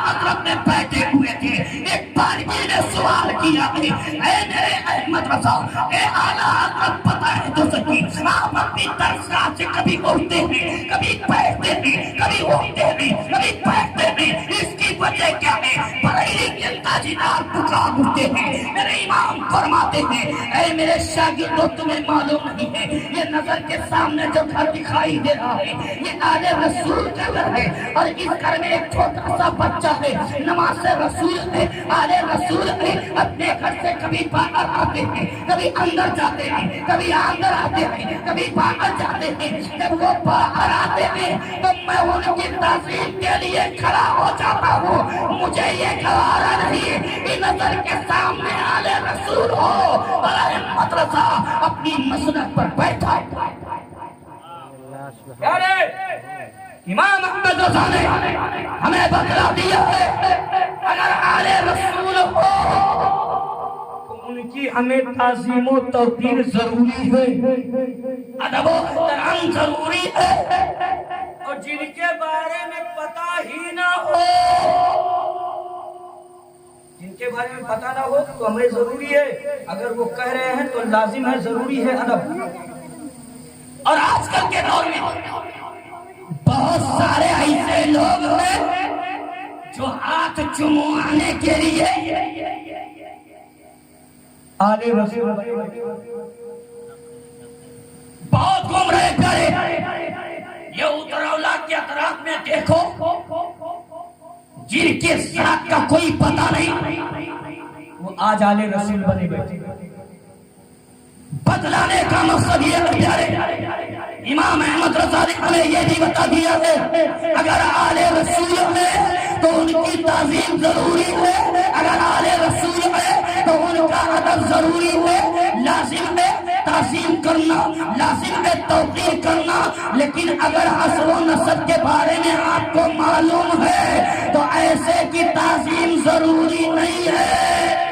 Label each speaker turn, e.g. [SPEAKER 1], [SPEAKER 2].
[SPEAKER 1] حضرت نے بیٹھے ہوئے تھے، ایک بارگی نے سوال کیا کہ اے میرے احمد رضا، اے اعلیٰ حضرت بتائیں تو صحیح، آپ اپنی درسگاہ سے کبھی اٹھتے ہیں، کبھی بیٹھتے ہیں، کبھی اٹھتے ہیں، کبھی بیٹھتے ہیں، اس کی وجہ کیا ہے؟ بریلی کے تاجدار پکار اٹھتے ہیں۔ میرے امام فرماتے ہیں اے میرے شاگردوں، تمہیں معلوم نہیں ہے یہ نظر کے سامنے جو گھر دکھائی دے رہا ہے یہ آل رسول کا گھر ہے، اور اس گھر میں ایک چھوٹا سا بچہ ہے، نماز رسول ہے، آل رسول ہے، اپنے گھر سے کبھی باہر آتے ہیں، کبھی اندر جاتے ہیں، کبھی اندر آتے ہیں، کبھی باہر جاتے ہیں۔ جب وہ باہر آتے ہیں تو میں ان کی تعظیم کے لیے کھڑا ہو جاتا ہوں، مجھے یہ گوارا نہیں کہ نظر کے سامنے آل رسول ہو اور احمد رضا اپنی مسند پر بیٹھا ہے۔ امام احمد رضا نے ہمیں بتلا دیا ہے اگر آل رسول ہو تو ان کی ہمیں تعظیم و توقیر ضروری ہے، ادب و احترام ضروری ہے، اور جن کے بارے میں پتہ ہی نہ ہو، جن کے بارے میں پتہ نہ ہو تو ہمیں ضروری ہے، اگر وہ کہہ رہے ہیں تو لازم ہے، ضروری ہے ادب۔ اور آج کل کے دور میں بہت سارے ایسے لوگ ہیں جو ہاتھ چموانے کے لیے آل رسول بہت گھوم رہے کرے۔ یہ اترولہ کے اطراف میں دیکھو، جن کے ساتھ کا کوئی پتہ نہیں وہ آج آل رسول بنے بیٹھے۔ بدلانے کا مقصد یہ ہے، امام احمد رضا نے ہمیں یہ بھی بتا دیا ہے اگر آل رسول ہے تو ان کی تعظیم ضروری ہے، اگر آل رسول ہے تو ان کا ادب ضروری ہے، لازم ہے تعظیم کرنا، لازم ہے توقیر کرنا۔ لیکن اگر اصل و نسب کے بارے میں آپ کو معلوم ہے تو ایسے کی تعظیم ضروری نہیں ہے۔